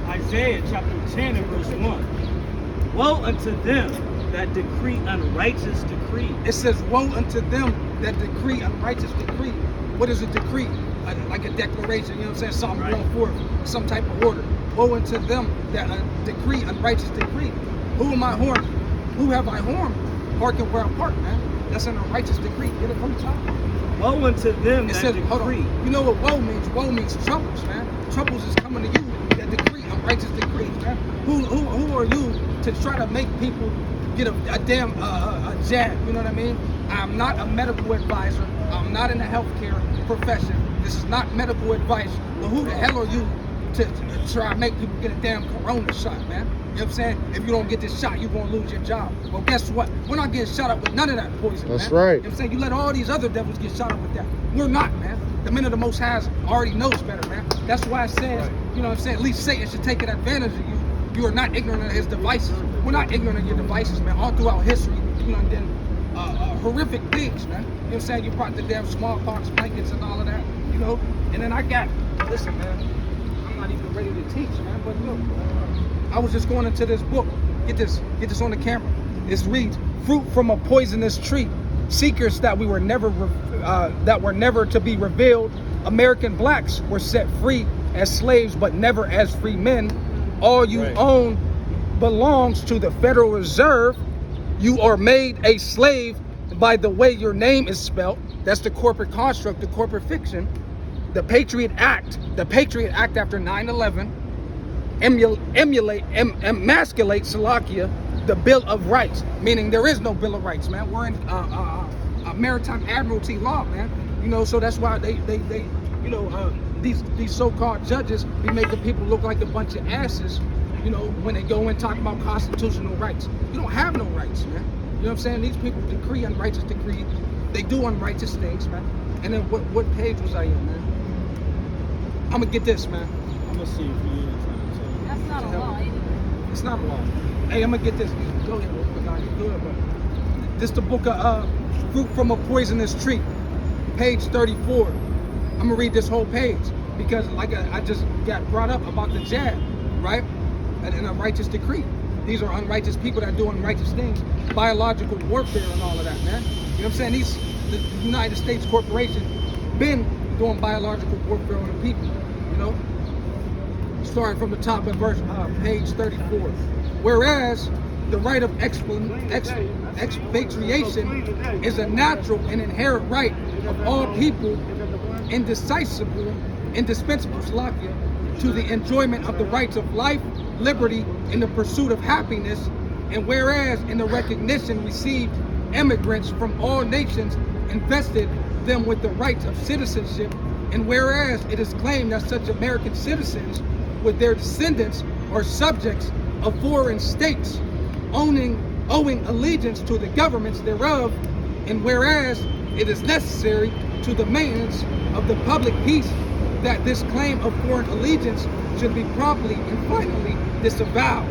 Isaiah chapter 10 and verse 1. Woe unto them that decree unrighteous decree. It says, woe unto them that decree unrighteous decree. What is a decree? Like a declaration, you know what I'm saying? Something Right. going forth, some type of order. Woe unto them that decree unrighteous decree. Who am I harmed? Who have I harmed? Hearken where I park, man. That's an unrighteous decree. Get it from the top. Woe unto them It that says, decree. hold on. You know what woe means? Woe means troubles, man. Troubles is coming to you that decree unrighteous decrees, man. Who are you to try to make people get a damn jab? You know what I mean? I'm not a medical advisor. I'm not in the healthcare profession. This is not medical advice. But who the hell are you to try to make people get a damn corona shot, man? You know what I'm saying? If you don't get this shot, you're going to lose your job. Well, guess what? We're not getting shot up with none of that poison, That's man. right. You know what I'm saying? You let all these other devils get shot up with that. We're not, man. The men of the Most High already knows better, man. That's why it says, you know what I'm saying, at least Satan should take advantage of you. You are not ignorant of his devices. We're not ignorant of your devices, man. All throughout history, you know, and then horrific things, man. You know what I'm saying? You brought the damn smallpox blankets and all of that, you know? And then I got, listen, man, I'm not even ready to teach, man, but look, I was just going into this book. Get this on the camera. It reads, fruit from a poisonous tree. Secrets that were never to be revealed. American blacks were set free as slaves, but never as free men. All you own belongs to the Federal Reserve. You are made a slave by the way your name is spelt. That's the corporate construct, the corporate fiction. The Patriot Act after 9/11, emasculate Slovakia, the Bill of Rights, meaning there is no Bill of Rights, man. We're in maritime admiralty law, man. You know, so that's why they you know, these so-called judges be making people look like a bunch of asses, you know, when they go and talk about constitutional rights. You don't have no rights, man. You know what I'm saying? These people decree unrighteous decree. They do unrighteous things, man. And then what page was I in, man? I'm gonna get this, man. I'm gonna see if you That's not a law anyway. It's not a law. Hey, I'm gonna get this. Go ahead, real quick. You good, but this the book of Fruit from a Poisonous Tree, page 34. I'm gonna read this whole page because, like I just got brought up about the jab, right? And unrighteous decree. These are unrighteous people that do unrighteous things, biological warfare and all of that, man. You know what I'm saying? The United States corporation been doing biological warfare on the people, you know? Starting from the top of verse, page 34. Whereas the right of expatriation is a natural and inherent right of all people, indispensable, Slovakia, to the enjoyment of the rights of life, liberty, and the pursuit of happiness. And whereas in the recognition received immigrants from all nations invested them with the rights of citizenship, and whereas it is claimed that such American citizens with their descendants are subjects of foreign states, owing allegiance to the governments thereof, and whereas it is necessary to the maintenance of the public peace that this claim of foreign allegiance should be promptly and finally disavowed.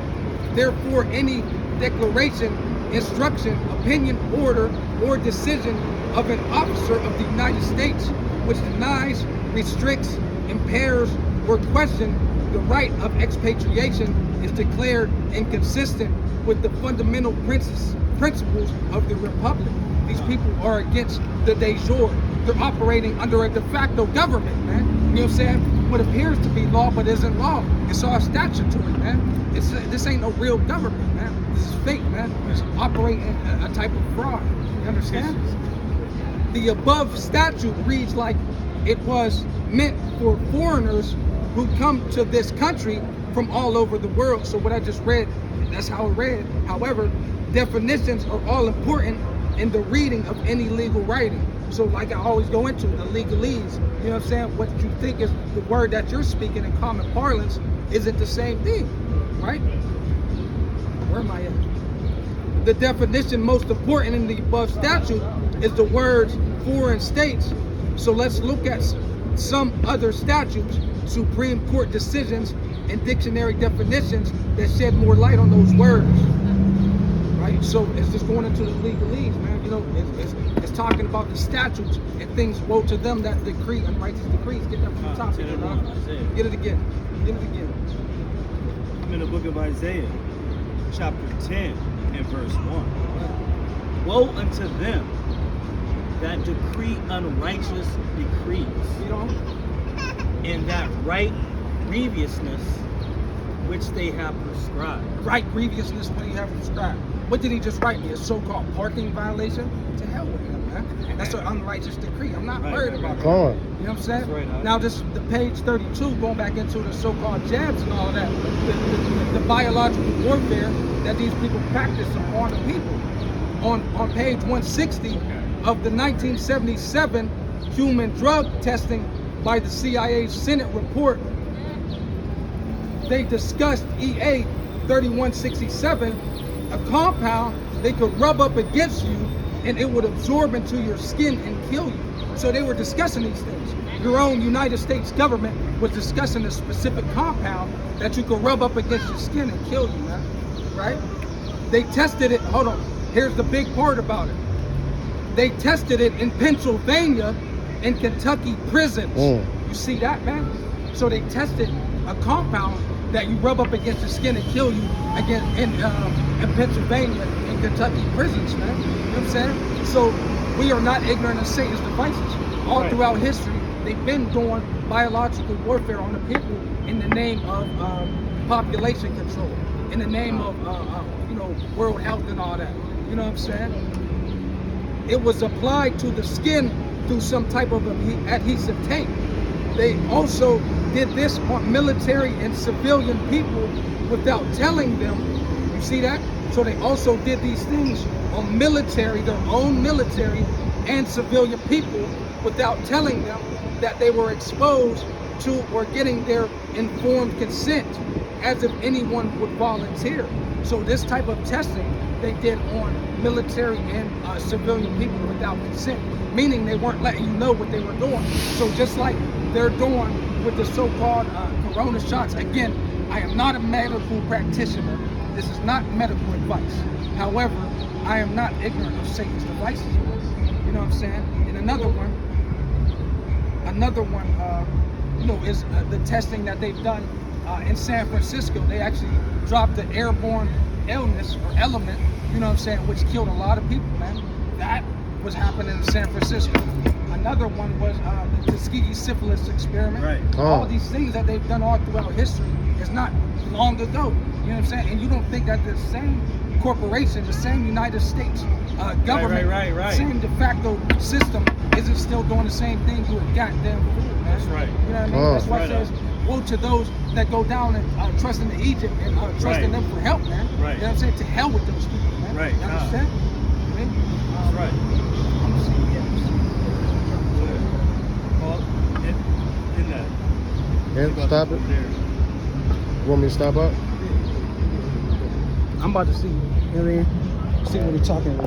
Therefore, any declaration, instruction, opinion, order, or decision of an officer of the United States which denies, restricts, impairs, or questions the right of expatriation is declared inconsistent with the fundamental principles of the Republic. These people are against the de jure. They're operating under a de facto government, man. You know what I'm saying? What appears to be law but isn't law. It's all statutory, man. This ain't no real government, man. This is fake, man. It's operating a type of fraud. You understand? The above statute reads like it was meant for foreigners who come to this country from all over the world. So what I just read, that's how it read. However, definitions are all important in the reading of any legal writing. So like I always go into the legalese, you know what I'm saying? What you think is the word that you're speaking in common parlance isn't the same thing, right? Where am I at? The definition most important in the above statute is the words foreign states. So let's look at some other statutes, Supreme Court decisions, and dictionary definitions that shed more light on those words. right? So it's just going into the legalese, man. You know, it's talking about the statutes and things. Woe to them that decree unrighteous decrees. Get that from the top. Say that wrong. Isaiah. Get it again. Get it again. I'm in the book of Isaiah, chapter 10 and verse 1. Woe unto them that decree unrighteous decrees, You know, and that right grievousness which they have prescribed. right grievousness when you have prescribed. What did he just write me? A so-called parking violation? To hell with him, man. That's an unrighteous decree. I'm not worried about that. Come on. You know what I'm saying? That's right, Now, this the page 32, going back into the so-called jabs and all of that, the biological warfare that these people practice upon the people. On page 160 of the 1977 human drug testing by the CIA's Senate report, they discussed EA 3167, a compound they could rub up against you and it would absorb into your skin and kill you. So they were discussing these things. Your own United States government was discussing a specific compound that you could rub up against your skin and kill you, man. Right? They tested it. Hold on. Here's the big part about it. They tested it in Pennsylvania and Kentucky prisons. You see that, man? So they tested a compound that you rub up against your skin and kill you again in Pennsylvania and Kentucky prisons, man. You know what I'm saying? So we are not ignorant of Satan's devices. All throughout history, they've been doing biological warfare on the people in the name of population control, in the name of world health and all that. You know what I'm saying? It was applied to the skin through some type of adhesive tape. They also did this on military and civilian people without telling them. You see that? So they also did these things on military, their own military and civilian people without telling them that they were exposed to or getting their informed consent, as if anyone would volunteer. So this type of testing they did on military and civilian people without consent, meaning they weren't letting you know what they were doing. So just like they're doing with the so-called corona shots, again, I am not a medical practitioner. This is not medical advice. However, I am not ignorant of Satan's devices. You know what I'm saying? And another one, is the testing that they've done in San Francisco. They actually dropped the airborne illness or element, you know what I'm saying, which killed a lot of people, man. That was happening in San Francisco. Another one was the Tuskegee syphilis experiment. Right. All these things that they've done all throughout history is not long ago. You know what I'm saying? And you don't think that the same corporation, the same United States government, right. same de facto system isn't still doing the same thing to a goddamn fool, man. That's right. You know what I mean? That's why it says, woe to those that go down and trust in Egypt and trust in them for help, man. Right. You know what I'm saying? To hell with those people, man. Right. You understand? I mean, That's right. I'm gonna see, Well, in that. And stop it. There. Want me to stop up? I'm about to see. You know what I mean? See what we're talking about.